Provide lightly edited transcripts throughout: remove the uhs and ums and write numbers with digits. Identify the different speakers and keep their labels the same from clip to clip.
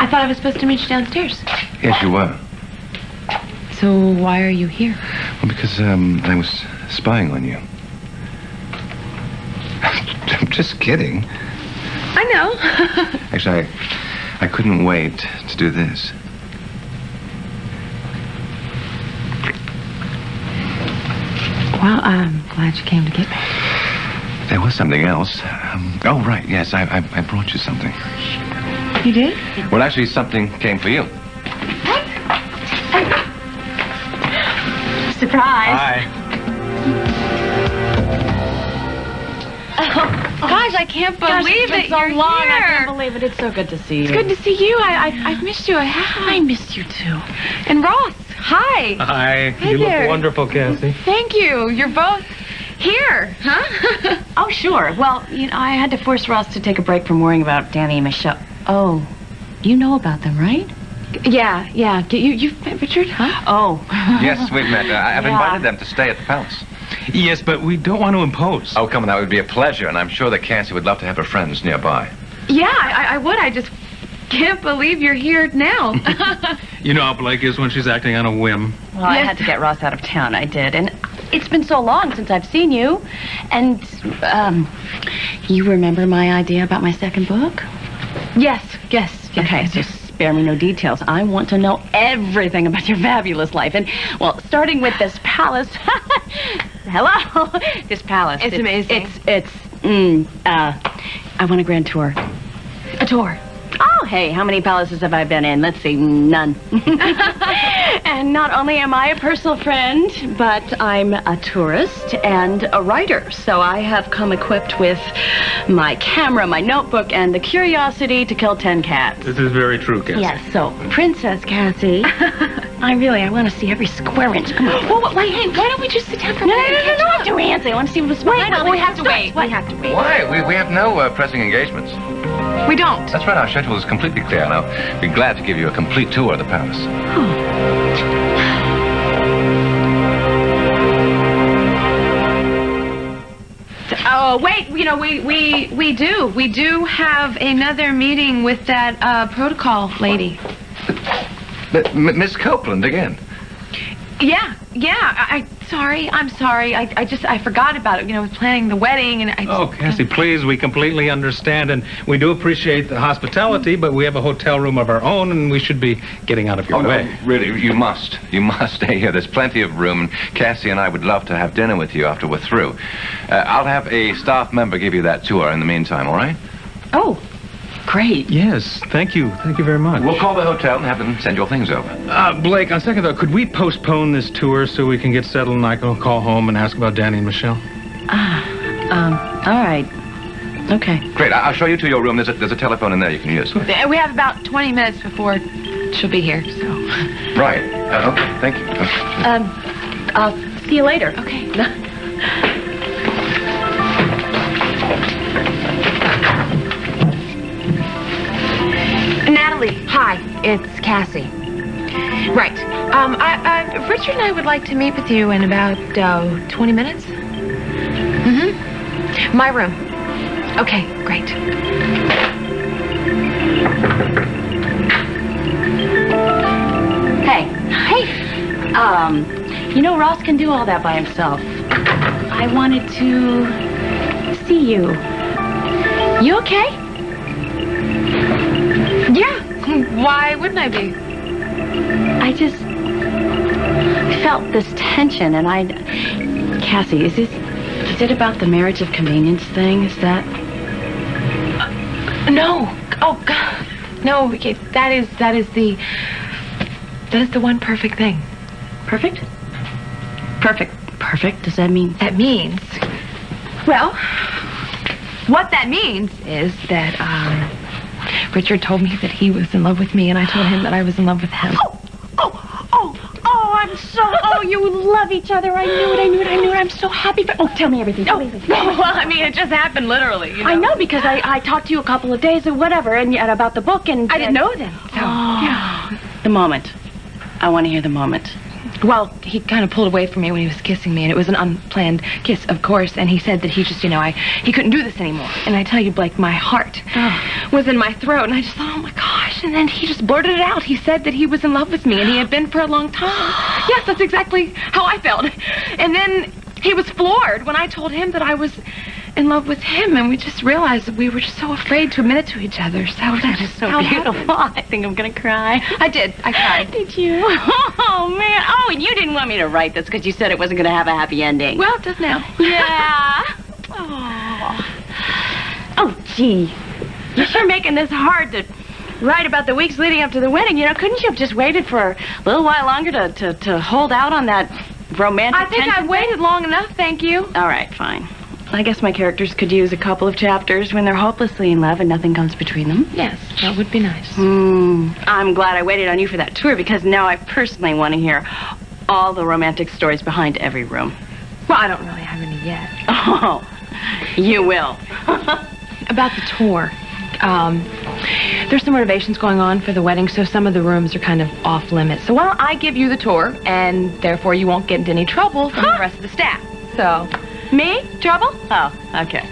Speaker 1: thought I was supposed to meet you downstairs.
Speaker 2: Yes, you were.
Speaker 1: So why are you here?
Speaker 2: Well, because I was spying on you. I'm just kidding.
Speaker 1: I know.
Speaker 2: Actually, I couldn't wait to do this.
Speaker 1: Well, I'm glad you came to get me.
Speaker 2: There was something else. Oh, right, yes, I brought you something.
Speaker 1: You did?
Speaker 2: Well, actually, something came for you.
Speaker 1: What? Surprise.
Speaker 2: Hi.
Speaker 1: Oh, gosh, I can't believe that you're here.
Speaker 3: I can't believe it. It's so good to see you.
Speaker 1: It's good to see you. I've missed you. I missed you, too. And Ross, hi.
Speaker 4: Hi.
Speaker 1: Hey
Speaker 4: You
Speaker 1: there.
Speaker 4: look wonderful, Cassie.
Speaker 1: Thank you. You're both here, huh?
Speaker 3: Oh, sure. Well, I had to force Ross to take a break from worrying about Danny and Michelle. Oh, you know about them, right?
Speaker 1: Yeah. You've met Richard, huh?
Speaker 3: Oh.
Speaker 2: Yes, we've met. I've
Speaker 3: Yeah.
Speaker 2: invited them to stay at the palace.
Speaker 4: Yes, but we don't want to impose.
Speaker 2: Oh, come on, that would be a pleasure, and I'm sure that Cassie would love to have her friends nearby.
Speaker 1: Yeah, I would. I just can't believe you're here now.
Speaker 4: You know how Blake is when she's acting on a whim.
Speaker 3: Well, I had to get Ross out of town. I did. And it's been so long since I've seen you. And, you remember my idea about my second book?
Speaker 1: Yes.
Speaker 3: Okay, so spare me no details. I want to know everything about your fabulous life. And, well, starting with this palace. Hello. This palace.
Speaker 1: It's amazing.
Speaker 3: I want a grand tour.
Speaker 1: A tour.
Speaker 3: Oh, hey, how many palaces have I been in? Let's see, none. And not only am I a personal friend, but I'm a tourist and a writer. So I have come equipped with my camera, my notebook, and the curiosity to kill 10 cats.
Speaker 4: This is very true, Cassie.
Speaker 3: Yes, so, Princess Cassie, I want to see every square inch. Come on.
Speaker 1: Well, wait, hey, why don't we just sit down for a
Speaker 3: No,
Speaker 1: minute?
Speaker 3: don't do Nancy. I want to see what's behind all
Speaker 1: we
Speaker 3: these
Speaker 1: have to
Speaker 3: stars.
Speaker 1: wait.
Speaker 3: What?
Speaker 1: We have to wait.
Speaker 2: Why? We have no pressing engagements.
Speaker 1: We don't.
Speaker 2: That's right, our schedule is completely clear, and I'll be glad to give you a complete tour of the palace.
Speaker 1: Oh, wait, we do have another meeting with that protocol lady.
Speaker 2: But Miss Copeland again.
Speaker 1: Yeah, I'm sorry. I forgot about it. I was planning the wedding and
Speaker 4: Oh, Cassie, please, we completely understand, and we do appreciate the hospitality, but we have a hotel room of our own, and we should be getting out of your way.
Speaker 2: No, really, you must. You must stay here. There's plenty of room, and Cassie and I would love to have dinner with you after we're through. I'll have a staff member give you that tour in the meantime, all right?
Speaker 3: Oh, great.
Speaker 4: Yes, thank you. Thank you very much.
Speaker 2: We'll call the hotel and have them send your things over.
Speaker 4: Blake, on second thought, could we postpone this tour so we can get settled and I can call home and ask about Danny and Michelle?
Speaker 3: All right. Okay.
Speaker 2: Great. I'll show you to your room. There's a telephone in there you can use.
Speaker 1: We have about 20 minutes before she'll be here, so.
Speaker 2: Right. Okay, thank you.
Speaker 3: I'll see you later.
Speaker 1: Okay. Natalie, hi, it's Cassie. Right. Richard and I would like to meet with you in about 20 minutes. Mm-hmm. My room. Okay, great.
Speaker 3: Hey. Ross can do all that by himself. I wanted to see you. You okay?
Speaker 1: Yeah. Why wouldn't I be?
Speaker 3: I just felt this tension, and Cassie, is it about the marriage of convenience thing? Is that?
Speaker 1: No. Oh, God. No, that is the one perfect thing.
Speaker 3: Perfect? Perfect? Does that mean?
Speaker 1: That means, well, what that means is that, Richard told me that he was in love with me, and I told him that I was in love with him.
Speaker 3: You love each other. I knew it. I'm so happy. Tell me everything.
Speaker 1: Well, I mean, it just happened literally,
Speaker 3: I know, because I talked to you a couple of days or whatever, and about the book, and...
Speaker 1: I didn't know then, so,
Speaker 3: yeah. The moment. I want to hear the moment.
Speaker 1: Well, he kind of pulled away from me when he was kissing me, and it was an unplanned kiss, of course, and he said that he just, he couldn't do this anymore. And I tell you, Blake, my heart was in my throat, and I just thought, oh, my gosh, gosh, and then he just blurted it out. He said that he was in love with me, and he had been for a long time. Yes, that's exactly how I felt. And then he was floored when I told him that I was in love with him, and we just realized that we were just so afraid to admit it to each other. So
Speaker 3: That is so beautiful. I think I'm gonna cry.
Speaker 1: I did. I cried.
Speaker 3: Did you? Oh, man. Oh, and you didn't want me to write this because you said it wasn't gonna have a happy ending.
Speaker 1: Well, it does now.
Speaker 3: Yeah. Oh, gee. You're sure making this hard to write about the weeks leading up to the wedding. You know, couldn't you have just waited for a little while longer to hold out on that romantic
Speaker 1: I think
Speaker 3: tension
Speaker 1: I've waited long enough, thank you.
Speaker 3: All right, fine. I guess my characters could use a couple of chapters when they're hopelessly in love and nothing comes between them.
Speaker 1: Yes, that would be nice.
Speaker 3: I'm glad I waited on you for that tour because now I personally want to hear all the romantic stories behind every room.
Speaker 1: Well, I don't really have any yet.
Speaker 3: Oh, you will.
Speaker 1: About the tour. There's some renovations going on for the wedding, so some of the rooms are kind of off limits. So why don't I give you the tour, and therefore you won't get into any trouble from the rest of the staff. So,
Speaker 3: Me? Trouble? Oh, okay.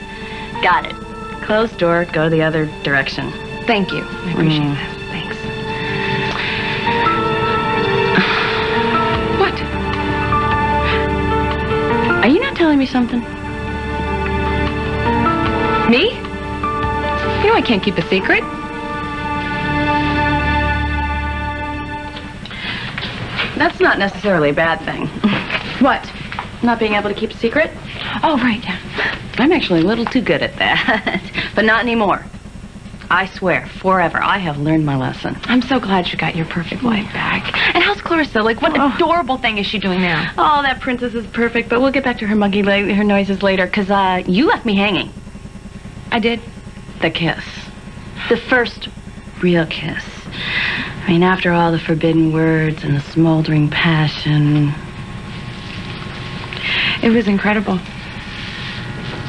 Speaker 3: Got it. Closed door, go the other direction.
Speaker 1: thank you. I appreciate that. Thanks. What?
Speaker 3: Are you not telling me something?
Speaker 1: Me? You know I can't keep a secret.
Speaker 3: That's not necessarily a bad thing.
Speaker 1: What?
Speaker 3: Not being able to keep a secret?
Speaker 1: Oh, right, yeah.
Speaker 3: I'm actually a little too good at that. But not anymore. I swear, forever, I have learned my lesson.
Speaker 1: I'm so glad you got your perfect wife back. And how's Clarissa? Like, what adorable thing is she doing now?
Speaker 3: Oh, that princess is perfect, but we'll get back to her her noises later, because you left me hanging.
Speaker 1: I did.
Speaker 3: The kiss. The first real kiss. I mean, after all the forbidden words and the smoldering passion.
Speaker 1: It was incredible.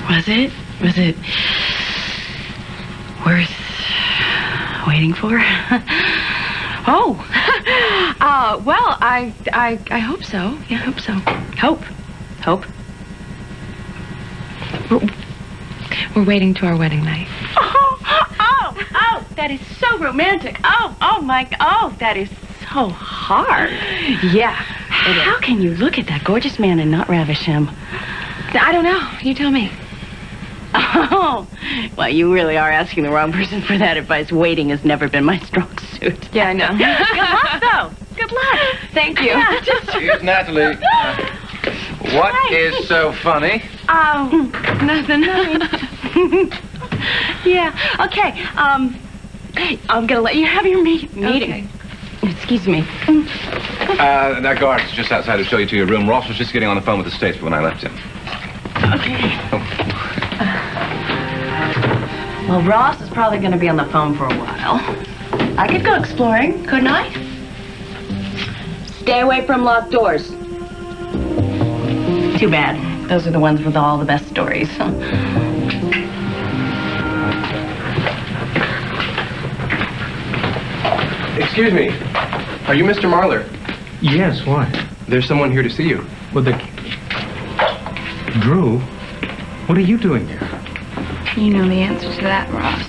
Speaker 3: Was it? Was it worth waiting for?
Speaker 1: Oh. Well, I hope so. Yeah, I hope so.
Speaker 3: Hope. Hope.
Speaker 1: We're waiting to our wedding night.
Speaker 3: Oh, that is so romantic. Oh, that is so hard.
Speaker 1: Yeah.
Speaker 3: How can you look at that gorgeous man and not ravish him?
Speaker 1: I don't know. You tell me.
Speaker 3: Oh, well, you really are asking the wrong person for that advice. Waiting has never been my strong suit.
Speaker 1: Yeah, I know.
Speaker 3: Good luck, though. Good luck.
Speaker 1: Thank you.
Speaker 3: Yeah, just...
Speaker 2: Here's Natalie. What is so funny?
Speaker 1: Nothing.
Speaker 3: Yeah, okay. I'm gonna let you have your meeting.
Speaker 1: Okay.
Speaker 3: Excuse me.
Speaker 2: That guard's just outside to show you to your room. Ross was just getting on the phone with the statesman when I left him.
Speaker 3: Okay. Well, Ross is probably gonna be on the phone for a while. I could go exploring, couldn't I? Stay away from locked doors. Too bad. Those are the ones with all the best stories.
Speaker 5: Excuse me. Are you Mr. Marler?
Speaker 4: Yes, why?
Speaker 5: There's someone here to see you.
Speaker 4: Well, Drew, what are you doing here?
Speaker 6: You know the answer to that, Ross.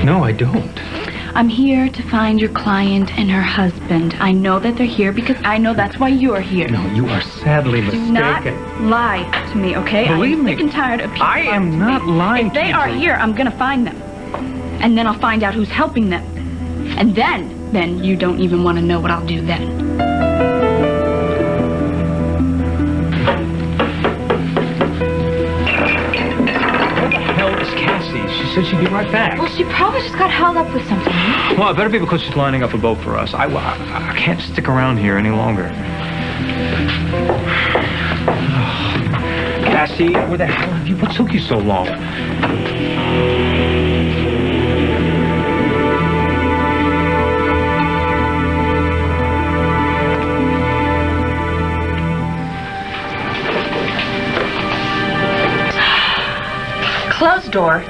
Speaker 4: No, I don't.
Speaker 6: I'm here to find your client and her husband. I know that they're here because I know that's why you're here.
Speaker 4: No, you are sadly
Speaker 6: Do
Speaker 4: mistaken.
Speaker 6: not lie to me, okay?
Speaker 4: Believe
Speaker 6: I'm
Speaker 4: me,
Speaker 6: sick and tired of people
Speaker 4: I am
Speaker 6: lying to
Speaker 4: not
Speaker 6: me.
Speaker 4: lying
Speaker 6: If
Speaker 4: to
Speaker 6: they
Speaker 4: you,
Speaker 6: are
Speaker 4: Drew.
Speaker 6: here, I'm gonna find them. And then I'll find out who's helping them. And then you don't even want to know what I'll do then.
Speaker 4: She said she'd be right back.
Speaker 6: Well, she probably just got held up with something.
Speaker 7: Well, it better be because she's lining up a boat for us. I can't stick around here any longer.
Speaker 4: Cassie, where the hell have you? What took you so long?
Speaker 3: Closed door.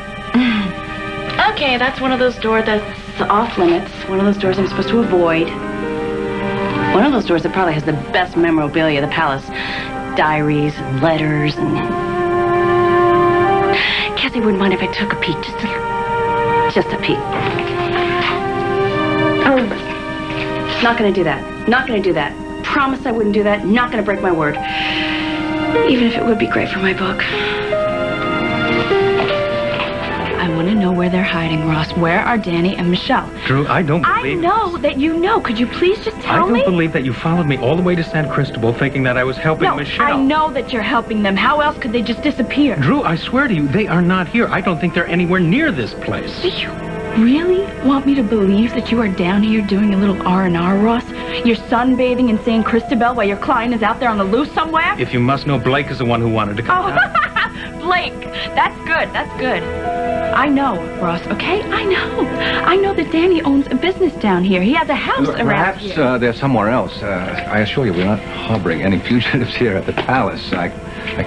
Speaker 3: Okay, that's one of those doors that's off limits. One of those doors I'm supposed to avoid. One of those doors that probably has the best memorabilia of the palace. Diaries and letters and... Cassie wouldn't mind if I took a peek. Just a peek. Not gonna do that. Not gonna do that. Promise I wouldn't do that. Not gonna break my word. Even if it would be great for my book. I want to know where they're hiding, Ross. Where are Danny and Michelle?
Speaker 4: Drew, I don't believe...
Speaker 3: I know that you know. Could you please just tell me?
Speaker 4: I don't believe that you followed me all the way to San Cristobal thinking that I was helping Michelle.
Speaker 6: I know that you're helping them. How else could they just disappear?
Speaker 4: Drew, I swear to you, they are not here. I don't think they're anywhere near this place.
Speaker 6: Do you really want me to believe that you are down here doing a little R&R, Ross? You're sunbathing in San Cristobal while your client is out there on the loose somewhere?
Speaker 4: If you must know, Blake is the one who wanted to come down.
Speaker 6: Blake! That's good. That's good. I know, Ross, okay? I know that Danny owns a business down here. He has a house around here.
Speaker 2: Perhaps they're somewhere else. I assure you, we're not harboring any fugitives here at the palace. I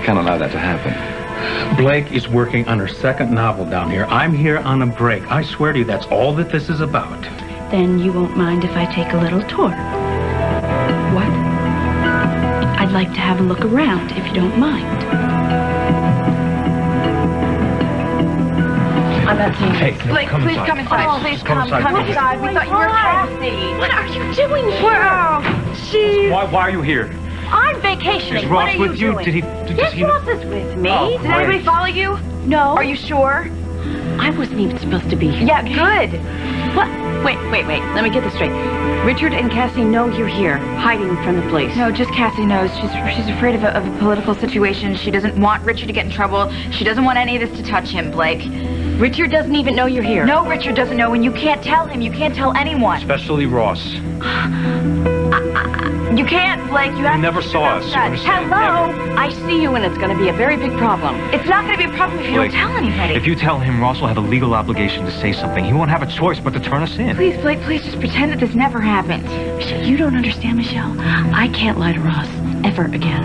Speaker 2: can't allow that to happen.
Speaker 4: Blake is working on her second novel down here. I'm here on a break. I swear to you, that's all that this is about.
Speaker 6: Then you won't mind if I take a little tour. What? I'd like to have a look around, if you don't mind.
Speaker 3: I'm not seeing
Speaker 4: Hey, no,
Speaker 1: Blake, please come inside.
Speaker 6: Oh,
Speaker 1: Please
Speaker 4: come inside.
Speaker 1: come inside. We thought you were Cassie.
Speaker 6: What are you doing here? She's...
Speaker 7: Why are you here?
Speaker 6: I'm vacationing.
Speaker 7: Is
Speaker 6: What
Speaker 7: Ross
Speaker 6: are
Speaker 7: with you?
Speaker 6: doing?
Speaker 7: Does
Speaker 6: Yes,
Speaker 7: he...
Speaker 6: Ross is with me.
Speaker 7: Oh,
Speaker 1: Did
Speaker 7: great.
Speaker 1: anybody follow you?
Speaker 6: No.
Speaker 1: Are you sure?
Speaker 3: I wasn't even supposed to be here.
Speaker 1: Yeah, good.
Speaker 3: What? Wait. Let me get this straight. Richard and Cassie know you're here, hiding from the police.
Speaker 8: No, just Cassie knows. She's afraid of a political situation. She doesn't want Richard to get in trouble. She doesn't want any of this to touch him, Blake.
Speaker 3: Richard doesn't even know you're here.
Speaker 8: No, Richard doesn't know, and you can't tell him. You can't tell anyone.
Speaker 7: Especially Ross.
Speaker 8: You can't, Blake. You have
Speaker 7: never
Speaker 8: to
Speaker 7: saw us, you understand?
Speaker 3: Hello? I see you, and it's going to be a very big problem.
Speaker 8: It's not going to be a problem if you
Speaker 7: Blake,
Speaker 8: don't tell anybody.
Speaker 7: If you tell him, Ross will have a legal obligation to say something. He won't have a choice but to turn us in.
Speaker 8: Please, Blake, please just pretend that this never happened.
Speaker 3: Michelle, you don't understand, Michelle. I can't lie to Ross ever again.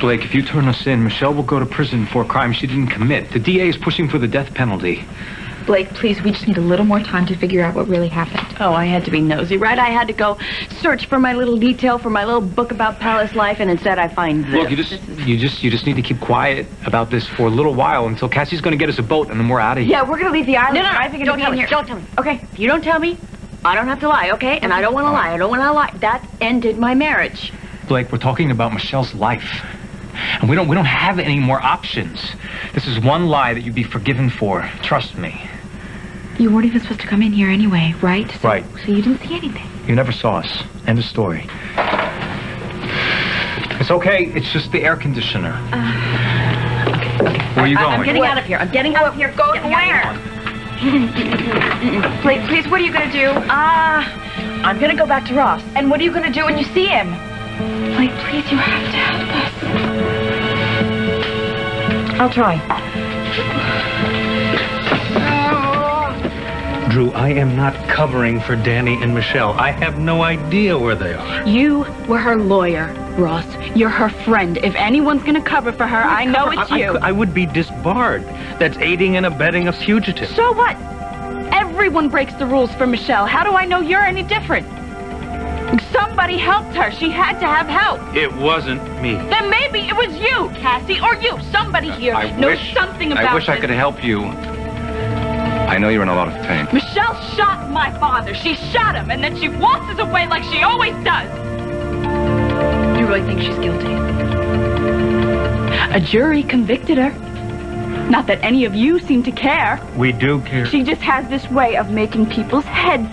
Speaker 7: Blake, if you turn us in, Michelle will go to prison for a crime she didn't commit. The DA is pushing for the death penalty.
Speaker 8: Blake, please, we just need a little more time to figure out what really happened.
Speaker 3: Oh, I had to be nosy, right? I had to go search for my little detail for my little book about palace life, and instead I find this.
Speaker 7: Look, you just need to keep quiet about this for a little while until Cassie's going to get us a boat, and then we're out of here.
Speaker 8: Yeah, we're going to leave the island.
Speaker 3: No,
Speaker 8: driving
Speaker 3: don't tell me.
Speaker 8: here.
Speaker 3: Don't tell me. Okay, if you don't tell me, I don't have to lie, okay? And I don't want to lie. I don't want to lie. That ended my marriage.
Speaker 7: Blake, we're talking about Michelle's life. And we don't have any more options. This is one lie that you'd be forgiven for. Trust me.
Speaker 8: You weren't even supposed to come in here anyway, right?
Speaker 7: Right.
Speaker 8: So you didn't see anything.
Speaker 7: You never saw us. End of story. It's okay. It's just the air conditioner. Where are you going?
Speaker 3: I'm getting out of here. I'm getting out of here.
Speaker 8: Go where? Blake, please, what are you going to do?
Speaker 3: I'm going to go back to Ross.
Speaker 8: And what are you going to do when you see him?
Speaker 3: Blake, please, you have to help us. I'll try.
Speaker 4: Drew, I am not covering for Danny and Michelle. I have no idea where they are.
Speaker 6: You were her lawyer, Ross. You're her friend. If anyone's gonna cover for her, I know it's you.
Speaker 4: I would be disbarred. That's aiding and abetting a fugitive.
Speaker 6: So what? Everyone breaks the rules for Michelle. How do I know you're any different? Somebody helped her. She had to have help.
Speaker 4: It wasn't me.
Speaker 6: Then maybe it was you, Cassie, or you. Somebody here knows something about
Speaker 2: I wish I
Speaker 6: this.
Speaker 2: could help you. I know you're in a lot of pain.
Speaker 6: Michelle shot my father. She shot him, and then she waltzes away like she always does.
Speaker 8: You really think she's guilty?
Speaker 6: A jury convicted her. Not that any of you seem to care.
Speaker 4: We do care.
Speaker 6: She just has this way of making people's heads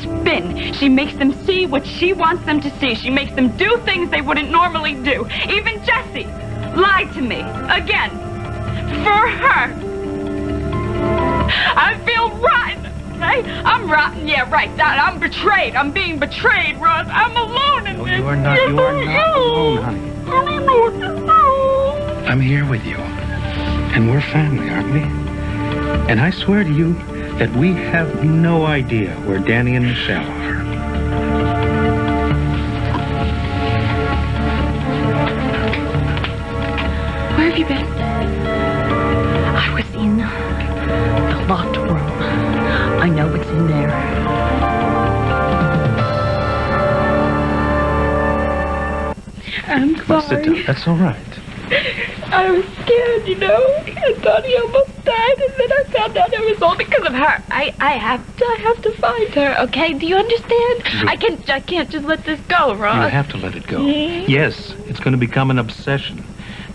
Speaker 6: spin. She makes them see what she wants them to see. She makes them do things they wouldn't normally do. Even Jesse lied to me again for her. I feel rotten, okay? I'm rotten, yeah, right. I'm betrayed. I'm being betrayed, Ross. I'm alone in
Speaker 4: No,
Speaker 6: this.
Speaker 4: you are not. You are not alone, honey.
Speaker 6: I don't know what to do.
Speaker 4: I'm here with you. And we're family, aren't we? And I swear to you that we have no idea where Danny and Michelle are.
Speaker 8: Where have you been? I was in the locked room. I know what's in there.
Speaker 6: I'm
Speaker 4: Well, sit
Speaker 6: sorry.
Speaker 4: down. That's all right.
Speaker 6: I was scared, you know. I thought he almost died, and then I found out it was all because of her. I have to find her. Okay? Do you understand? I can't just let this go, Ross.
Speaker 4: You have to let it go. Yes, it's going to become an obsession.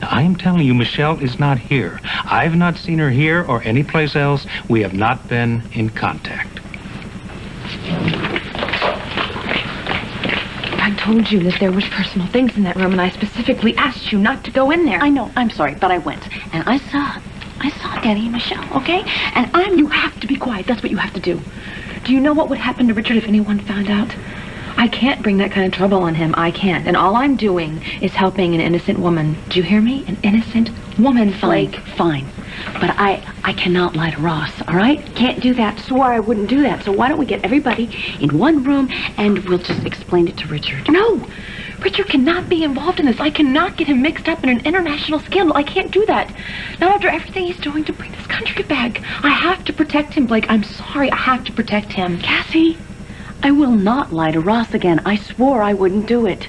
Speaker 4: Now, I am telling you, Michelle is not here. I've not seen her here or anyplace else. We have not been in contact.
Speaker 1: I told you that there was personal things in that room, and I specifically asked you not to go in there.
Speaker 8: I know. I'm sorry, but I went. And I saw Danny and Michelle, okay? And
Speaker 1: You have to be quiet. That's what you have to do. Do you know what would happen to Richard if anyone found out? I can't bring that kind of trouble on him. I can't. And all I'm doing is helping an innocent woman. Do you hear me? An innocent woman, Flake.
Speaker 8: Fine. But I cannot lie to Ross, all right? Can't do that. Swore I wouldn't do that. So why don't we get everybody in one room and we'll just explain it to Richard.
Speaker 1: No! Richard cannot be involved in this. I cannot get him mixed up in an international scandal. I can't do that. Not after everything he's doing to bring this country back. I have to protect him, Blake. I'm sorry. I have to protect him.
Speaker 8: Cassie, I will not lie to Ross again. I swore I wouldn't do it.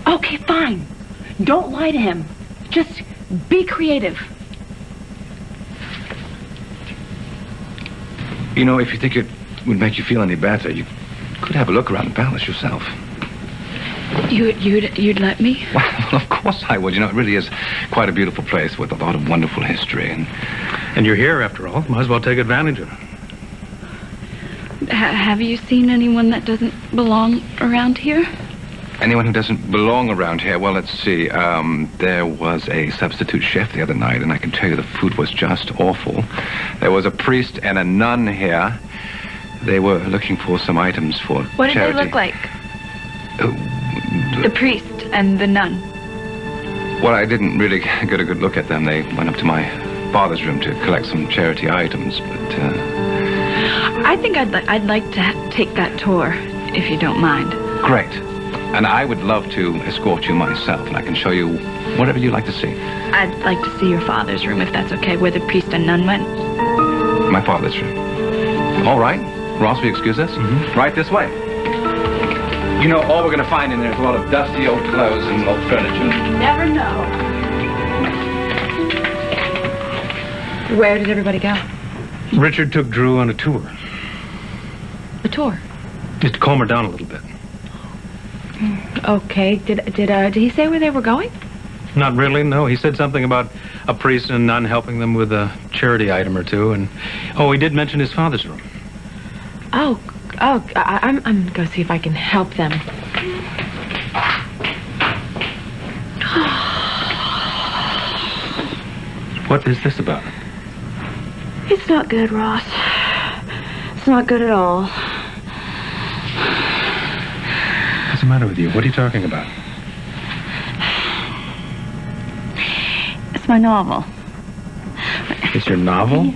Speaker 1: Okay, fine. Don't lie to him. Just be creative.
Speaker 2: You know, if you think it would make you feel any better, you could have a look around the palace yourself.
Speaker 1: You'd let me?
Speaker 2: Well, of course I would. You know, it really is quite a beautiful place with a lot of wonderful history.
Speaker 4: And you're here, after all. Might as well take advantage of it.
Speaker 6: Have you seen anyone that doesn't belong around here?
Speaker 2: Anyone who doesn't belong around here, well, let's see. There was a substitute chef the other night, and I can tell you the food was just awful. There was a priest and a nun here. They were looking for some items for
Speaker 6: What did
Speaker 2: charity.
Speaker 6: they look like? The priest and the nun.
Speaker 2: Well, I didn't really get a good look at them. They went up to my father's room to collect some charity items, but
Speaker 6: I think I'd like to take that tour, if you don't mind.
Speaker 2: great. And I would love to escort you myself, and I can show you whatever you'd like to see.
Speaker 6: I'd like to see your father's room, if that's okay, where the priest and nun went.
Speaker 2: My father's room. All right. Ross, will you excuse us? Right this way. You know, all we're going to find in there is a lot of dusty old clothes and old furniture.
Speaker 6: Never know.
Speaker 1: Where did everybody go?
Speaker 4: Richard took Drew on a tour.
Speaker 1: A tour.
Speaker 4: Just to calm her down a little bit.
Speaker 1: Okay. Did he say where they were going?
Speaker 4: Not really, no. He said something about a priest and a nun helping them with a charity item or two, and he did mention his father's room.
Speaker 1: I'm gonna go see if I can help them.
Speaker 4: What is this about?
Speaker 8: It's not good, Ross. It's not good at all.
Speaker 4: What's the matter with you? What are you talking about?
Speaker 8: It's my novel.
Speaker 4: It's your novel?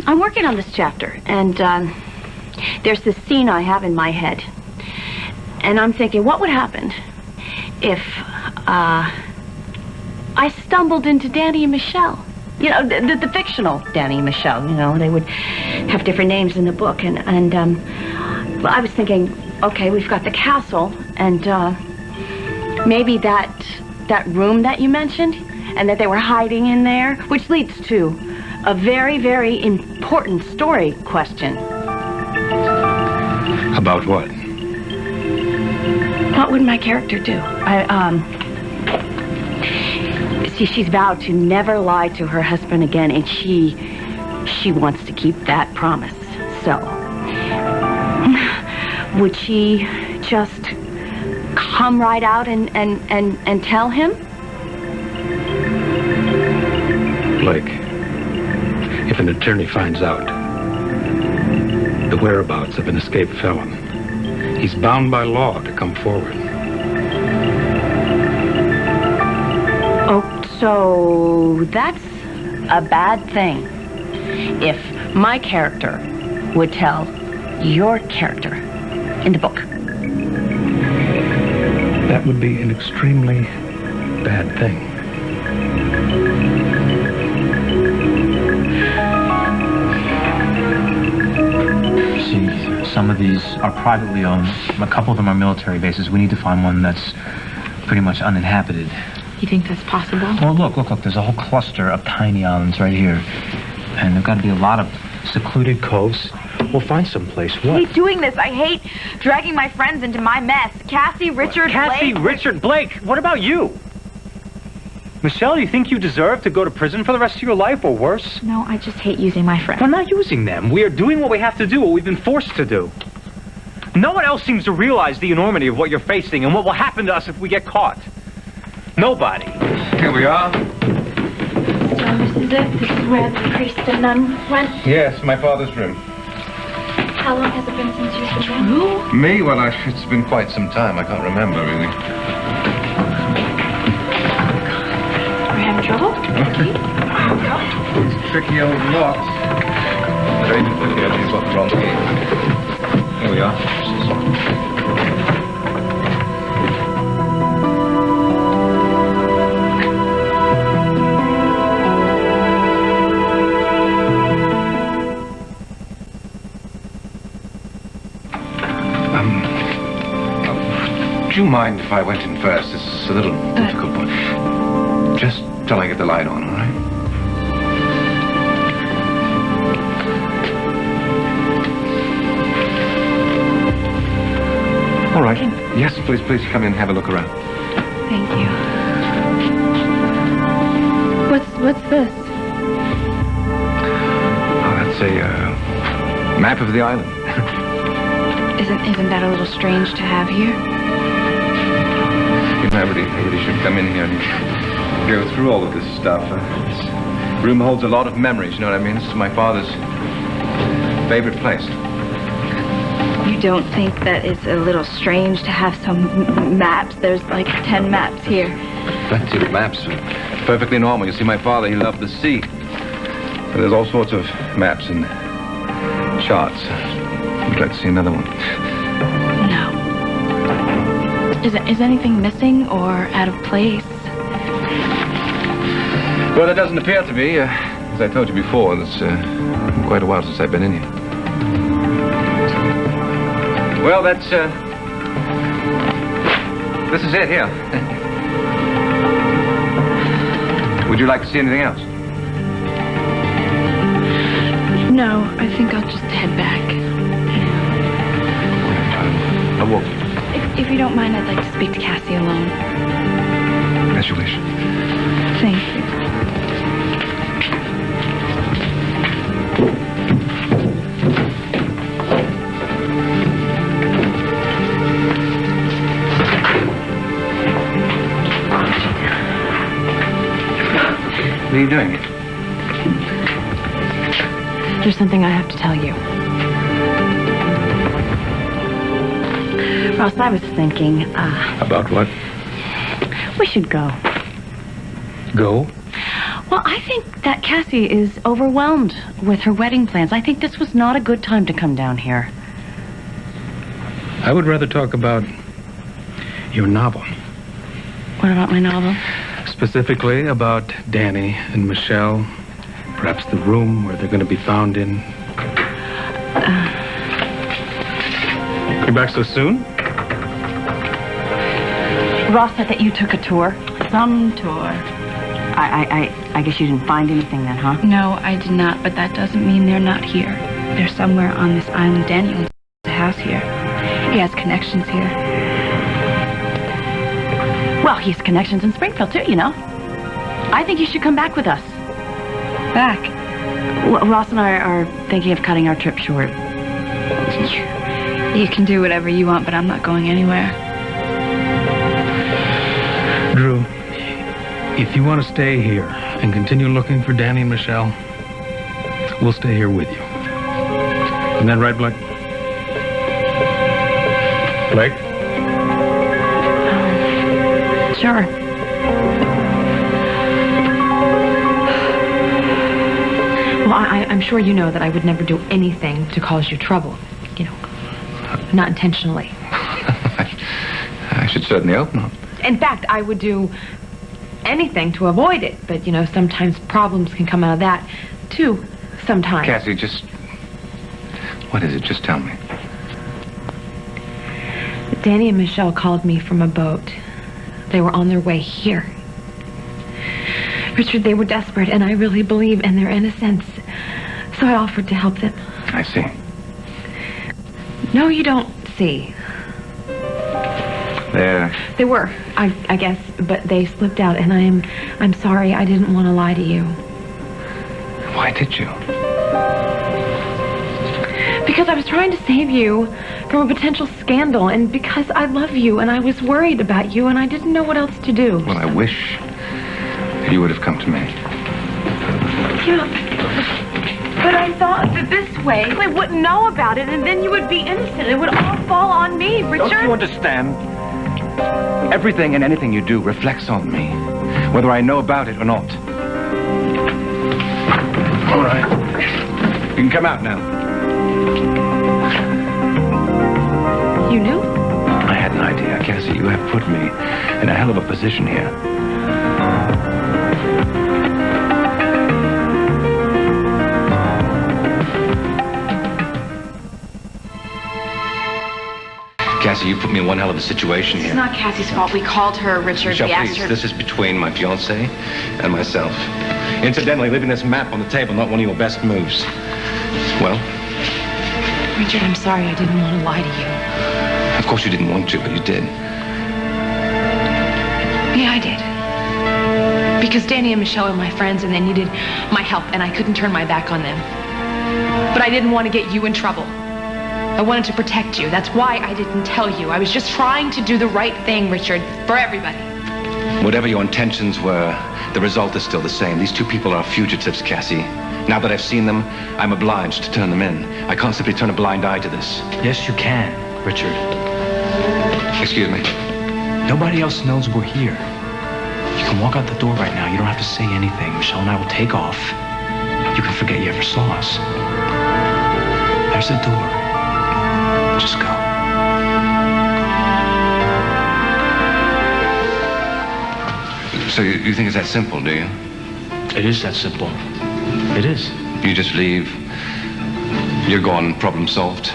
Speaker 8: I'm working on this chapter, and there's this scene I have in my head. And I'm thinking, what would happen if I stumbled into Danny and Michelle? You know, the fictional Danny and Michelle, you know, they would have different names in the book. And well, I was thinking, okay, we've got the castle, and maybe that room that you mentioned, and that they were hiding in there, which leads to a very, very important story question.
Speaker 4: About what?
Speaker 8: What would my character do? See, she's vowed to never lie to her husband again, and she wants to keep that promise. So, would she just come right out and tell him?
Speaker 4: Blake, if an attorney finds out the whereabouts of an escaped felon, he's bound by law to come forward.
Speaker 8: Oh, so that's a bad thing. If my character would tell your character in the book.
Speaker 4: That would be an extremely bad thing.
Speaker 7: Some of these are privately owned. A couple of them are military bases. We need to find one that's pretty much uninhabited.
Speaker 1: You think that's possible?
Speaker 7: Well, look. There's a whole cluster of tiny islands right here. And there've got to be a lot of secluded coves. We'll find some place.
Speaker 6: I hate doing this. I hate dragging my friends into my mess. Cassie, Richard,
Speaker 7: Cassie,
Speaker 6: Blake.
Speaker 7: Richard, Blake, what about you? Michelle, do you think you deserve to go to prison for the rest of your life or worse?
Speaker 6: No, I just hate using my friends.
Speaker 7: We're not using them. We are doing what we have to do, what we've been forced to do. No one else seems to realize the enormity of what you're facing and what will happen to us if we get caught. Nobody.
Speaker 2: Here we are.
Speaker 8: So this is it? This is where the priest and nun went?
Speaker 2: Yes, my father's room.
Speaker 8: How long has it been since you've been there?
Speaker 2: Me? Well, it's been quite some time. I can't remember, really.
Speaker 8: We're having trouble?
Speaker 2: These tricky old locks. Very difficult here. He's got the wrong key. Here we are. Would you mind if I went in first? This is a little difficult one. Just till I get the light on, all right? All right. Yes, please come in and have a look around.
Speaker 1: Thank you. What's this?
Speaker 2: Oh, that's a map of the island.
Speaker 1: Isn't that a little strange to have here?
Speaker 2: You know, everybody should come in here and go through all of this stuff. This room holds a lot of memories, you know what I mean? This is my father's favorite place.
Speaker 6: You don't think that it's a little strange to have some maps? There's like 10 maps here.
Speaker 2: Plenty of maps. Perfectly normal. You see, my father, he loved the sea. But there's all sorts of maps and charts. Would you like to see another one?
Speaker 1: No. Is anything missing or out of place?
Speaker 2: Well, there doesn't appear to be. As I told you before, it's quite a while since I've been in here. Well, that's, this is it here. Would you like to see anything else?
Speaker 1: No, I think I'll just head back.
Speaker 2: I'll walk.
Speaker 1: If you don't mind, I'd like to speak to Cassie alone.
Speaker 2: As you wish.
Speaker 1: Thank you.
Speaker 2: What are you doing?
Speaker 1: There's something I have to tell you.
Speaker 8: Ross, I was thinking,
Speaker 2: About what?
Speaker 8: we should go.
Speaker 2: Go?
Speaker 8: Well, I think that Cassie is overwhelmed with her wedding plans. I think this was not a good time to come down here.
Speaker 4: I would rather talk about your novel.
Speaker 8: What about my novel?
Speaker 4: Specifically about Danny and Michelle. Perhaps the room where they're going to be found in. You're back so soon?
Speaker 8: Ross said that you took a tour.
Speaker 6: Some tour.
Speaker 8: I guess you didn't find anything then, huh?
Speaker 1: No, I did not, but that doesn't mean they're not here. They're somewhere on this island. Danny owns a house here. He has connections here.
Speaker 8: Well, he has connections in Springfield, too, you know. I think you should come back with us.
Speaker 1: Back.
Speaker 8: Ross and I are thinking of cutting our trip short.
Speaker 1: You can do whatever you want, but I'm not going anywhere.
Speaker 4: Drew, if you want to stay here and continue looking for Danny and Michelle, we'll stay here with you. Isn't that right, Blake? Blake?
Speaker 1: Sure. Well, I'm sure you know that I would never do anything to cause you trouble. You know, not intentionally.
Speaker 2: I should certainly hope not.
Speaker 1: In fact, I would do anything to avoid it. But, you know, sometimes problems can come out of that, too. Sometimes.
Speaker 2: Cassie, just... What is it? Just tell me.
Speaker 1: Danny and Michelle called me from a boat. They were on their way here. Richard, they were desperate, and I really believe in their innocence. So I offered to help them.
Speaker 2: I see.
Speaker 1: No, you don't see. They were, I guess, but they slipped out, and I'm sorry. I didn't want to lie to you.
Speaker 2: Why did you?
Speaker 1: Because I was trying to save you from a potential scandal, and because I love you, and I was worried about you, and I didn't know what else to do.
Speaker 2: Well, I wish that you would have come to me.
Speaker 1: Yeah, but I thought that this way I wouldn't know about it, and then you would be innocent. It would all fall on me, Richard.
Speaker 2: Don't you understand? Everything and anything you do reflects on me, whether I know about it or not. All right. You can come out now.
Speaker 1: You knew?
Speaker 2: I had an idea, Cassie. You have put me in a hell of a position here. Cassie, you put me in one hell of a situation here.
Speaker 1: It's not Cassie's fault. We called her, Richard.
Speaker 2: Michelle,
Speaker 1: We asked
Speaker 2: please,
Speaker 1: her.
Speaker 2: this is between my fiancé and myself. Incidentally, leaving this map on the table, not one of your best moves. Well?
Speaker 1: Richard, I'm sorry. I didn't want to lie to you.
Speaker 2: Of course you didn't want to, but you did.
Speaker 1: Yeah, I did. Because Danny and Michelle are my friends, and they needed my help, and I couldn't turn my back on them. But I didn't want to get you in trouble. I wanted to protect you. That's why I didn't tell you. I was just trying to do the right thing, Richard, for everybody.
Speaker 2: Whatever your intentions were, the result is still the same. These two people are fugitives, Cassie. Now that I've seen them, I'm obliged to turn them in. I can't simply turn a blind eye to this.
Speaker 7: Yes, you can, Richard.
Speaker 2: Excuse me.
Speaker 7: Nobody else knows we're here. You can walk out the door right now. You don't have to say anything. Michelle and I will take off. You can forget you ever saw us. There's the door. Just go.
Speaker 2: So you think it's that simple, do you?
Speaker 7: It is that simple. It is.
Speaker 2: You just leave. You're gone, problem solved.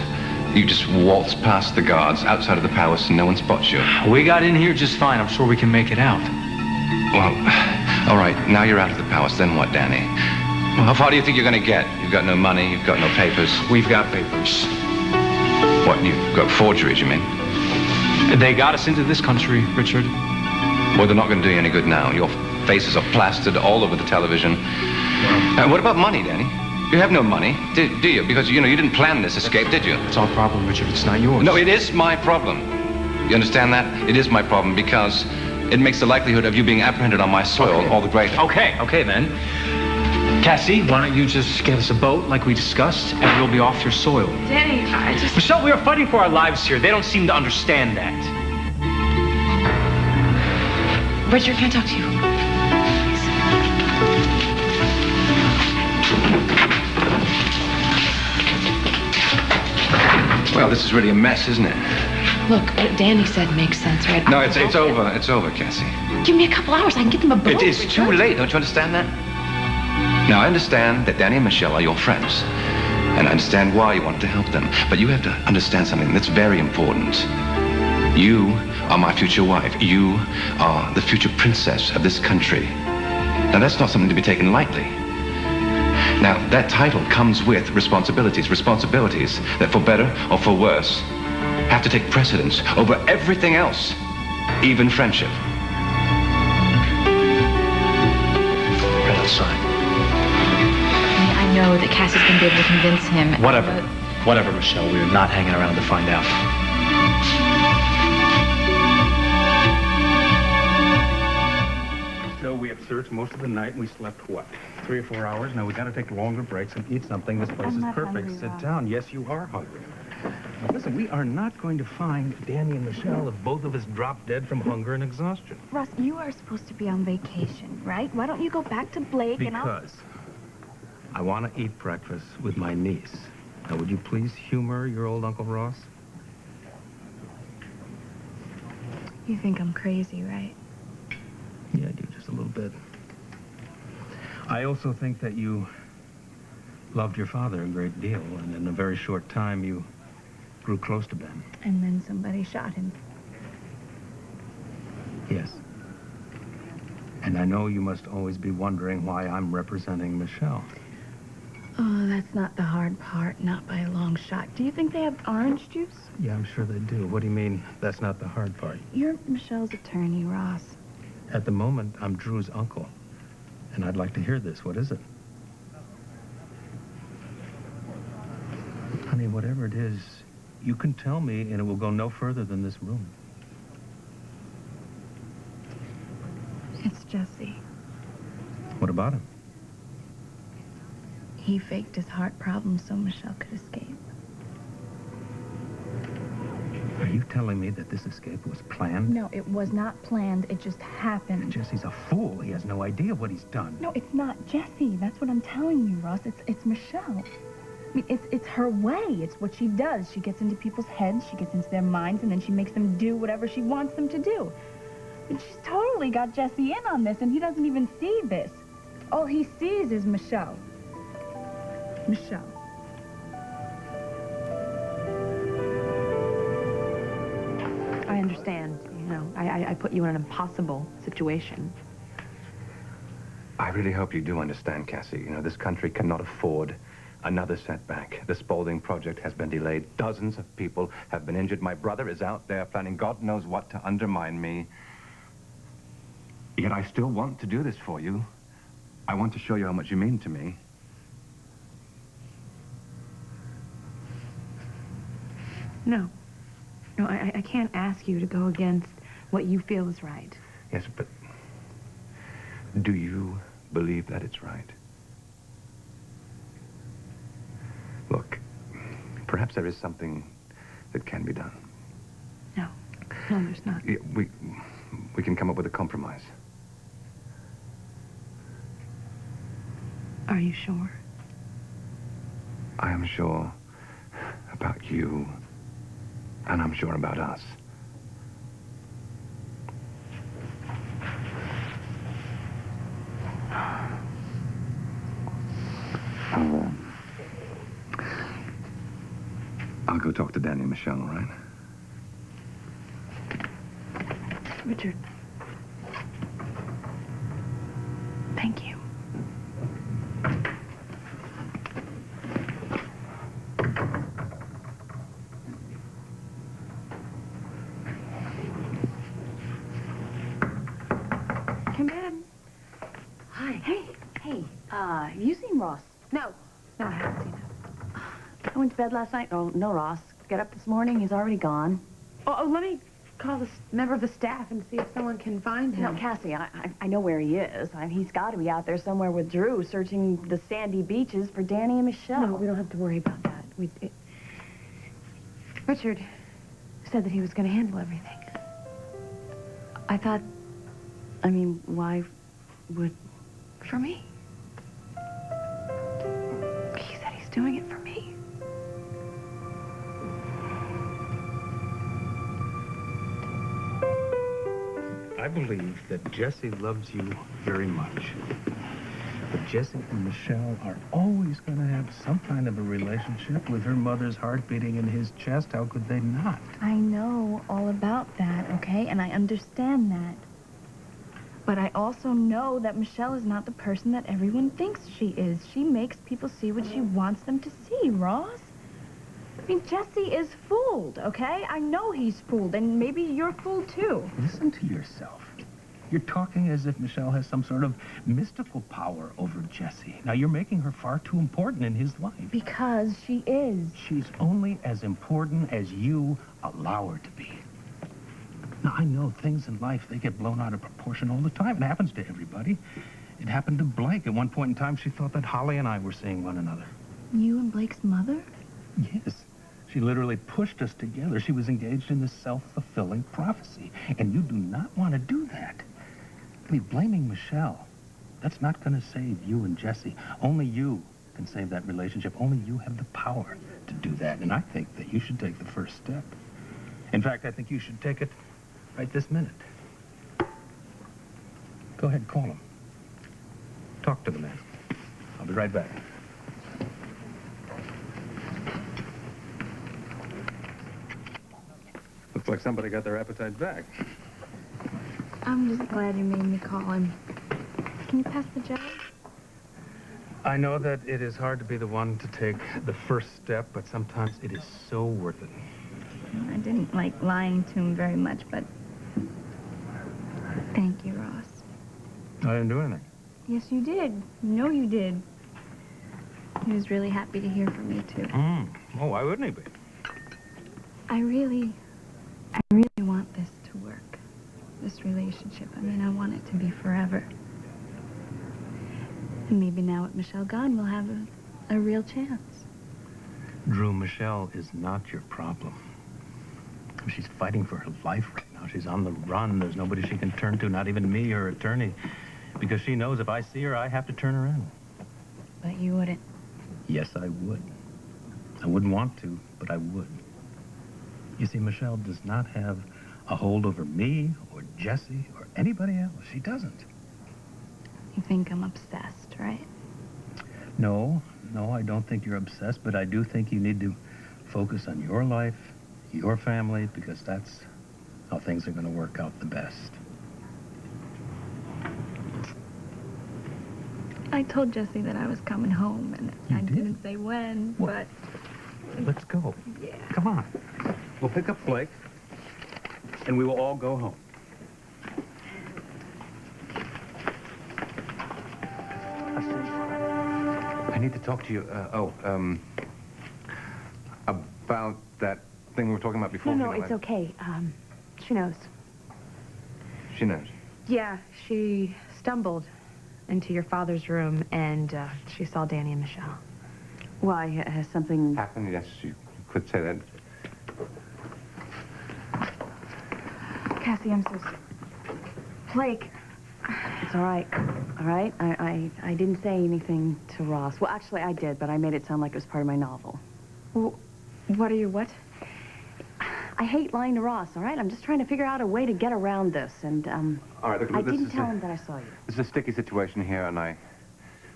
Speaker 2: You just waltz past the guards outside of the palace and no one spots you.
Speaker 7: We got in here just fine. I'm sure we can make it out.
Speaker 2: Well, all right, now you're out of the palace. Then what, Danny? Well, how far do you think you're going to get? You've got no money, you've got no papers.
Speaker 7: We've got papers.
Speaker 2: What, you've got forgeries, you mean?
Speaker 7: They got us into this country, Richard.
Speaker 2: Well, they're not going to do you any good now. Your faces are plastered all over the television. What about money, Danny? You have no money, do you? Because, you didn't plan this escape, did you?
Speaker 7: It's our problem, Richard. It's not yours.
Speaker 2: No, it is my problem. You understand that? It is my problem because it makes the likelihood of you being apprehended on my soil all the greater.
Speaker 7: Okay, then. Cassie, why don't you just get us a boat like we discussed, and we'll be off your soil.
Speaker 1: Danny, I just...
Speaker 7: Michelle, we are fighting for our lives here. They don't seem to understand that.
Speaker 1: Richard, can I talk to you?
Speaker 2: Well, this is really a mess, isn't it?
Speaker 1: Look, what Danny said makes sense, right?
Speaker 2: No, it's over. It's over, Cassie.
Speaker 1: Give me a couple hours. I can get them a boat.
Speaker 2: It is too late. Don't you understand that? Now, I understand that Danny and Michelle are your friends. And I understand why you wanted to help them. But you have to understand something that's very important. You are my future wife. You are the future princess of this country. Now, that's not something to be taken lightly. Now, that title comes with responsibilities. Responsibilities that, for better or for worse, have to take precedence over everything else, even friendship.
Speaker 7: Right outside.
Speaker 9: I know that Cassie's going to be able to convince him.
Speaker 7: Whatever, Michelle. We're not hanging around to find out.
Speaker 4: So we have searched most of the night and we slept, what, 3 or 4 hours? Now we got to take longer breaks and eat something. This place is perfect. Sit down. Yes, you are hungry. Now, listen, we are not going to find Danny and Michelle if both of us drop dead from hunger and exhaustion.
Speaker 9: Russ, you are supposed to be on vacation, right? Why don't you go back to Blake and I'll...
Speaker 4: Because I want to eat breakfast with my niece. Now, would you please humor your old Uncle Ross?
Speaker 9: You think I'm crazy, right?
Speaker 4: Yeah, I do, just a little bit. I also think that you loved your father a great deal, and in a very short time, you grew close to Ben.
Speaker 9: And then somebody shot him.
Speaker 4: Yes. And I know you must always be wondering why I'm representing Michelle.
Speaker 9: Oh, that's not the hard part, not by a long shot. Do you think they have orange juice?
Speaker 4: Yeah, I'm sure they do. What do you mean that's not the hard part?
Speaker 9: You're Michelle's attorney, Ross.
Speaker 4: At the moment, I'm Drew's uncle. And I'd like to hear this. What is it? Honey, whatever it is, you can tell me and it will go no further than this room.
Speaker 9: It's Jesse.
Speaker 4: What about him?
Speaker 9: He faked his heart problem so Michelle could escape.
Speaker 4: Are you telling me that this escape was planned?
Speaker 9: No, it was not planned. It just happened.
Speaker 4: Jesse's a fool. He has no idea what he's done.
Speaker 9: No, it's not Jesse. That's what I'm telling you, Ross. It's Michelle. I mean, it's her way. It's what she does. She gets into people's heads, she gets into their minds, and then she makes them do whatever she wants them to do. But she's totally got Jesse in on this, and he doesn't even see this. All he sees is Michelle. Michelle.
Speaker 1: I understand. You know, I put you in an impossible situation.
Speaker 2: I really hope you do understand, Cassie. You know, this country cannot afford another setback. The Spaulding project has been delayed. Dozens of people have been injured. My brother is out there planning God knows what to undermine me. Yet I still want to do this for you. I want to show you how much you mean to me.
Speaker 1: No. No, I can't ask you to go against what you feel is right.
Speaker 2: Yes, but do you believe that it's right? Look, perhaps there is something that can be done.
Speaker 1: No. No, there's not.
Speaker 2: Yeah, we can come up with a compromise.
Speaker 1: Are you sure?
Speaker 2: I am sure about you, and I'm sure about us. I'll go talk to Danny and Michelle, all right?
Speaker 1: Richard. Thank you. Come in.
Speaker 8: Hi. Hey. You seen Ross?
Speaker 1: No, I haven't seen him.
Speaker 8: I went to bed last night. Oh, no, Ross. Get up this morning. He's already gone.
Speaker 1: Oh, let me call this member of the staff and see if someone can find him.
Speaker 8: No, Cassie, I know where he is. He's got to be out there somewhere with Drew, searching the sandy beaches for Danny and Michelle.
Speaker 1: No, we don't have to worry about that. Richard said that he was going to handle everything.
Speaker 8: I thought... why would...
Speaker 1: For me. He said he's doing it for me.
Speaker 4: I believe that Jesse loves you very much. But Jesse and Michelle are always going to have some kind of a relationship with her mother's heart beating in his chest. How could they not?
Speaker 9: I know all about that, okay? And I understand that. But I also know that Michelle is not the person that everyone thinks she is. She makes people see what she wants them to see, Ross. I mean, Jesse is fooled, okay? I know he's fooled, and maybe you're fooled too.
Speaker 4: Listen to yourself. You're talking as if Michelle has some sort of mystical power over Jesse. Now, you're making her far too important in his life.
Speaker 9: Because she is.
Speaker 4: She's only as important as you allow her to be. Now, I know things in life, they get blown out of proportion all the time. It happens to everybody. It happened to Blake. At one point in time, she thought that Holly and I were seeing one another.
Speaker 9: You and Blake's mother?
Speaker 4: Yes. She literally pushed us together. She was engaged in this self-fulfilling prophecy. And you do not want to do that. I mean, blaming Michelle, that's not going to save you and Jesse. Only you can save that relationship. Only you have the power to do that. And I think that you should take the first step. In fact, I think you should take it right this minute. Go ahead, call him. Talk to the man. I'll be right back. Looks like somebody got their appetite back.
Speaker 9: I'm just glad you made me call him. Can you pass the jelly?
Speaker 4: I know that it is hard to be the one to take the first step, but sometimes it is so worth it.
Speaker 9: I didn't like lying to him very much, but thank you, Ross.
Speaker 4: I didn't do anything.
Speaker 9: Yes, you did. You know you did. He was really happy to hear from you, too.
Speaker 4: Oh, why wouldn't he be?
Speaker 9: I really want this to work. This relationship. I mean, I want it to be forever. And maybe now with Michelle gone, we'll have a real chance.
Speaker 4: Drew, Michelle is not your problem. She's fighting for her life right now. She's on the run. There's nobody she can turn to, not even me, her attorney. Because she knows if I see her, I have to turn her in.
Speaker 9: But you wouldn't.
Speaker 4: Yes, I would. I wouldn't want to, but I would. You see, Michelle does not have a hold over me or Jesse or anybody else. She doesn't.
Speaker 9: You think I'm obsessed, right?
Speaker 4: No, I don't think you're obsessed, but I do think you need to focus on your life, your family, because that's how things are going to work out the best.
Speaker 9: I told Jesse that I was coming home, and I didn't say when, but...
Speaker 4: Let's go.
Speaker 9: Yeah.
Speaker 4: Come on. We'll pick up Blake, and we will all go home.
Speaker 2: I need to talk to you, about that thing we were talking about before.
Speaker 8: No, it's okay. She knows.
Speaker 2: She knows.
Speaker 1: Yeah, she stumbled into your father's room, and she saw Danny and Michelle.
Speaker 8: Why? Has something...
Speaker 2: Happened? Yes, you could say that.
Speaker 9: Cassie, I'm so sorry. Blake.
Speaker 8: It's all right. All right? I didn't say anything to Ross. Well, actually, I did, but I made it sound like it was part of my novel.
Speaker 1: Well, what are you, what?
Speaker 8: I hate lying to Ross, all right? I'm just trying to figure out a way to get around this, and,
Speaker 2: All right, look,
Speaker 8: I didn't tell him that I saw you.
Speaker 2: This is a sticky situation here, and I'd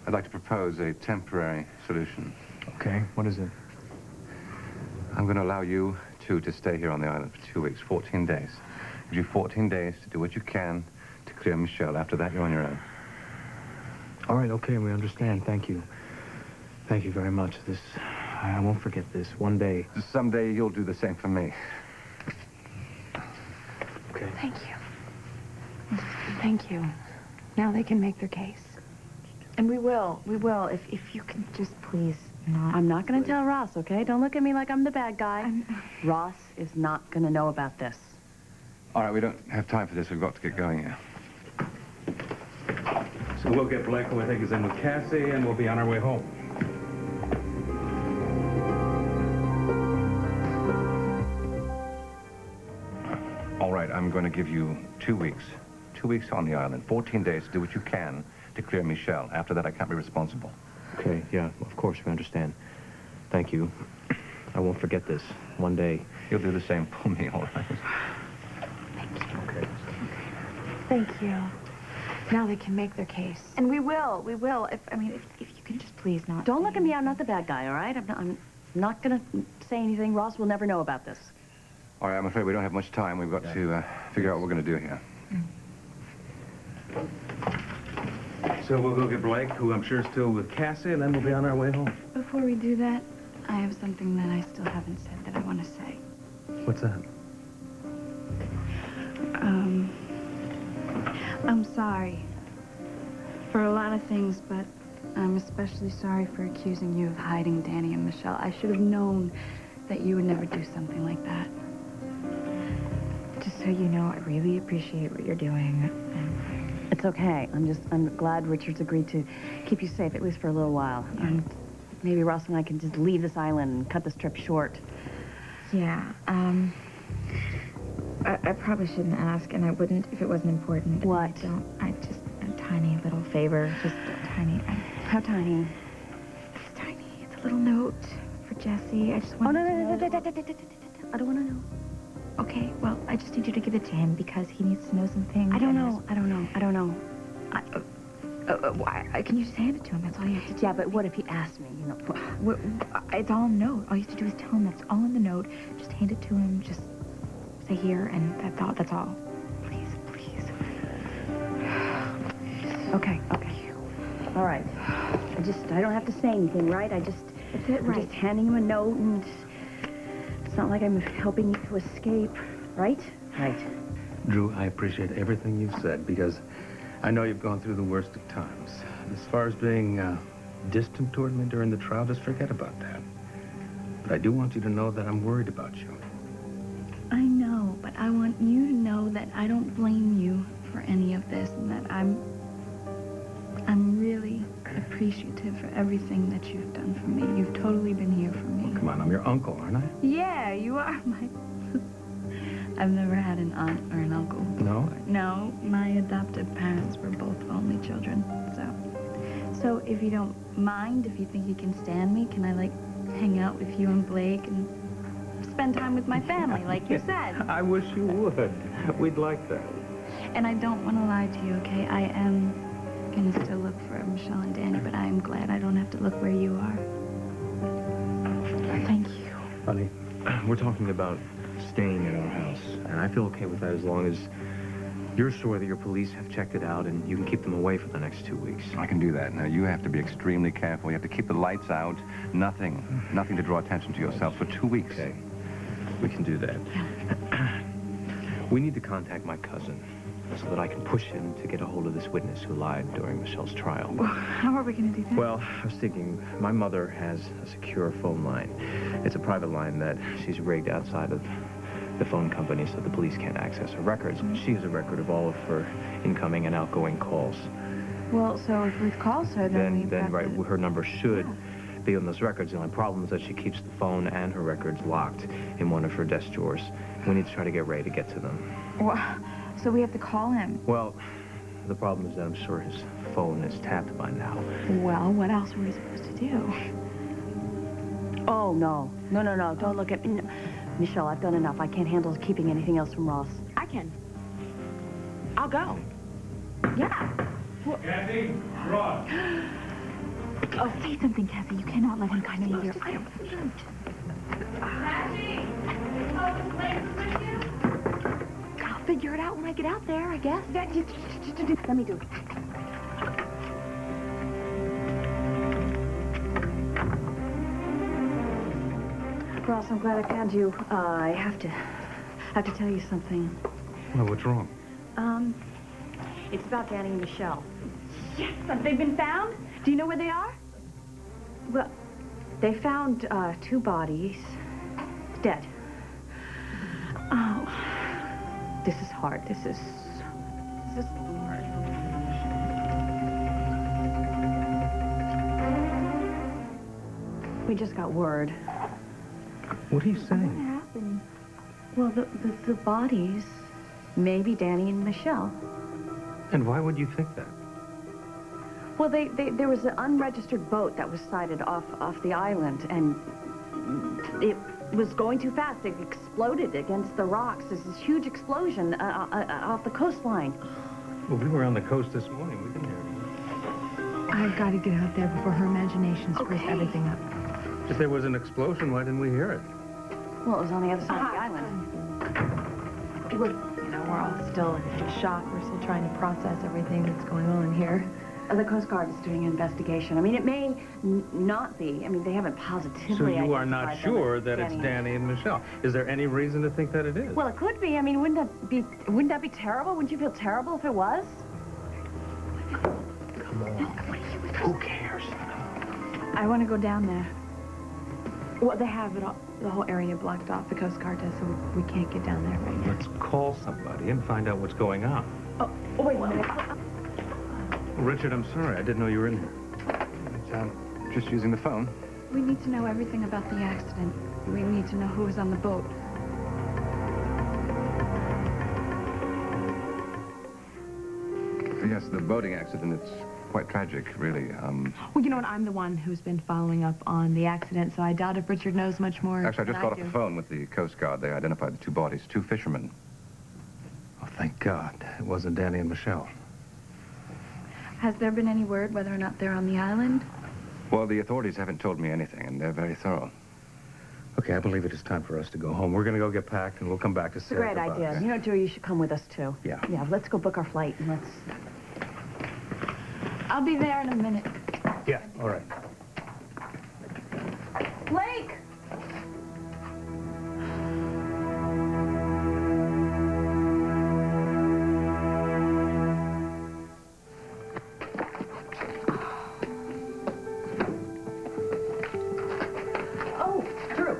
Speaker 2: like to propose a temporary solution.
Speaker 4: Okay, what is it?
Speaker 2: I'm going to allow you two to stay here on the island for 2 weeks, 14 days. Give you 14 days to do what you can to clear Michelle. After that, you're on your own.
Speaker 4: All right, okay, we understand. Thank you. Thank you very much. I won't forget this. One day.
Speaker 2: Someday you'll do the same for me.
Speaker 4: Okay.
Speaker 1: Thank you. Thank you. Now they can make their case. And we will, if you can just please not...
Speaker 8: I'm not going to tell Ross, okay? Don't look at me like I'm the bad guy. Ross is not going to know about this.
Speaker 2: All right, we don't have time for this. We've got to get going here.
Speaker 4: So we'll get Blake, who I think is in with Cassie, and we'll be on our way home.
Speaker 2: All right, I'm going to give you 2 weeks. 2 weeks on the island, 14 days to do what you can to clear Michelle. After that, I can't be responsible.
Speaker 7: Okay, yeah, of course, we understand. Thank you. I won't forget this. One day.
Speaker 2: You'll do the same for me, all right?
Speaker 4: Okay.
Speaker 1: Thank you. Now they can make their case. And we will. If you can just please not...
Speaker 8: Don't look at me. I'm not the bad guy, all right? I'm not going to say anything. Ross will never know about this.
Speaker 2: All right, I'm afraid we don't have much time. We've got to figure out what we're going to do here.
Speaker 4: So we'll go get Blake, who I'm sure is still with Cassie, and then we'll be on our way home.
Speaker 9: Before we do that, I have something that I still haven't said that I want to say.
Speaker 4: What's that?
Speaker 9: I'm sorry for a lot of things, but I'm especially sorry for accusing you of hiding Danny and Michelle. I should have known that you would never do something like that.
Speaker 1: Just so you know, I really appreciate what you're doing.
Speaker 8: It's okay. I'm glad Richard's agreed to keep you safe, at least for a little while. And maybe Ross and I can just leave this island and cut this trip short.
Speaker 1: Yeah, I probably shouldn't ask, and I wouldn't if it wasn't important.
Speaker 8: What?
Speaker 1: I just, a tiny little favor, just a tiny.
Speaker 8: How tiny?
Speaker 1: It's tiny. It's a little note for Jesse. I just want
Speaker 8: no,
Speaker 1: to
Speaker 8: I don't want to know.
Speaker 1: Okay, well, I just need you to give it to him because he needs to know some things.
Speaker 8: I don't know.
Speaker 1: Can you just hand it to him? That's all you have to do.
Speaker 8: Yeah, but what if he asked me, you know?
Speaker 1: It's all in the note. All you have to do is tell him that's all in the note. Just hand it to him. Just
Speaker 9: stay here, and that's all. Please, please.
Speaker 8: Okay. All right. I don't have to say anything, right?
Speaker 9: That's it,
Speaker 8: I'm
Speaker 9: right?
Speaker 8: just handing him a note, and it's not like I'm helping you to escape, right? Right.
Speaker 4: Drew, I appreciate everything you've said because I know you've gone through the worst of times. As far as being distant toward me during the trial, just forget about that. But I do want you to know that I'm worried about you.
Speaker 9: I know, but I want you to know that I don't blame you for any of this, and that I'm really appreciative for everything that you've done for me. You've totally been here for me.
Speaker 4: Well, come on, I'm your uncle, aren't I?
Speaker 9: Yeah, you are my... I've never had an aunt or an uncle.
Speaker 4: No?
Speaker 9: No, my adoptive parents were both only children, So if you don't mind, if you think you can stand me, can I, like, hang out with you and Blake and spend time with my family, like you said?
Speaker 4: I wish you would. We'd like that.
Speaker 9: And I don't want to lie to you, okay? I am going to still look for Michelle and Danny, but I am glad I don't have to look where you are. Thank you.
Speaker 7: Honey, we're talking about staying in our house, and I feel okay with that as long as you're sure that your police have checked it out and you can keep them away for the next 2 weeks.
Speaker 2: I can do that. Now, you have to be extremely careful. You have to keep the lights out. Nothing to draw attention to yourself for 2 weeks.
Speaker 7: Okay, we can do that. We need to contact my cousin so that I can push him to get a hold of this witness who lied during Michelle's trial.
Speaker 9: How are we going to do that?
Speaker 7: Well, I was thinking, my mother has a secure phone line. It's a private line that she's rigged outside of the phone company so the police can't access her records. She has a record of all of her incoming and outgoing calls.
Speaker 9: Well, so if Ruth calls her, then
Speaker 7: her number should be on those records. The only problem is that she keeps the phone and her records locked in one of her desk drawers. We need to try to get Ray to get to them.
Speaker 9: Well, so we have to call him.
Speaker 7: Well, the problem is that I'm sure his phone is tapped by now.
Speaker 9: Well, what else were we supposed to do?
Speaker 8: Oh, no. No. Don't look at me. No. Michelle, I've done enough. I can't handle keeping anything else from Ross.
Speaker 1: I can. I'll go.
Speaker 8: Yeah.
Speaker 4: Kathy, Ross.
Speaker 9: Oh, say something, Kathy. You cannot let him come in here. I don't... I'll figure it out when I get out there, I guess.
Speaker 8: Let me do it. Ross, I'm glad I found you. I have to tell you something.
Speaker 4: Well, what's wrong?
Speaker 8: It's about Danny and Michelle.
Speaker 9: Yes, have they been found? Do you know where they are?
Speaker 8: Well, they found 2 bodies dead. Oh, this is hard. This is hard. We just got word.
Speaker 4: What are you
Speaker 9: What
Speaker 4: saying?
Speaker 9: happened?
Speaker 8: Well, the bodies, maybe Danny and Michelle.
Speaker 4: And why would you think that?
Speaker 8: Well, there was an unregistered boat that was sighted off the island, and it was going too fast. It exploded against the rocks. There's this huge explosion off the coastline.
Speaker 4: Well, we were on the coast this morning. We didn't hear it.
Speaker 9: I've got to get out there before her imagination screws everything up.
Speaker 4: If there was an explosion, why didn't we hear it?
Speaker 8: Well, it was on the other side of the island.
Speaker 1: We're all still in shock. We're still trying to process everything that's going on here.
Speaker 8: The Coast Guard is doing an investigation. I mean, it may not be. I mean, they haven't positively
Speaker 4: So you are not
Speaker 8: identified them
Speaker 4: sure
Speaker 8: as
Speaker 4: that it's Danny and Michelle. Is there any reason to think that it is?
Speaker 8: Well, it could be. I mean, wouldn't that be terrible? Wouldn't you feel terrible if it was?
Speaker 7: Come on. Who cares?
Speaker 9: I want to go down there. Well, they have it all, the whole area blocked off. The Coast Guard does, so we can't get down there right now.
Speaker 4: Let's call somebody and find out what's going on.
Speaker 9: Oh, wait a minute.
Speaker 4: Richard, I'm sorry. I didn't know you were in here.
Speaker 2: Just using the phone.
Speaker 9: We need to know everything about the accident. We need to know who was on the boat.
Speaker 2: Yes, the boating accident, it's quite tragic, really.
Speaker 1: Well, you know what? I'm the one who's been following up on the accident, so I doubt if Richard knows much more.
Speaker 2: Actually, I just
Speaker 1: than
Speaker 2: got off
Speaker 1: do.
Speaker 2: the phone with the Coast Guard. They identified the 2 bodies, 2 fishermen.
Speaker 4: Oh, thank God. It wasn't Danny and Michelle.
Speaker 9: Has there been any word whether or not they're on the island?
Speaker 2: Well, the authorities haven't told me anything, and they're very thorough.
Speaker 4: Okay, I believe it is time for us to go home. We're going to go get packed, and we'll come back to
Speaker 8: It's a great idea. You know, Dewey, you should come with us, too.
Speaker 4: Yeah.
Speaker 8: Yeah, let's go book our flight, and let's...
Speaker 9: I'll be there in a minute.
Speaker 4: Yeah, all right.
Speaker 9: Blake!
Speaker 8: Oh, Drew.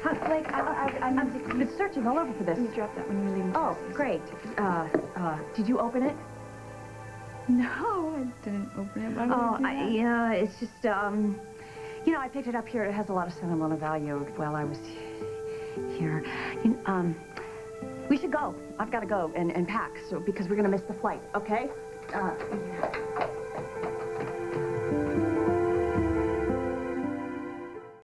Speaker 8: Huh, Blake, I've been searching all over for this.
Speaker 9: You dropped that when you were leaving.
Speaker 8: Oh, great. Did you open it?
Speaker 9: No, I didn't open it. Why would
Speaker 8: Oh,
Speaker 9: I do that?
Speaker 8: it's just, you know, I picked it up here. It has a lot of sentimental value while I was here. We should go. I've got to go and pack, so because we're going to miss the flight, okay?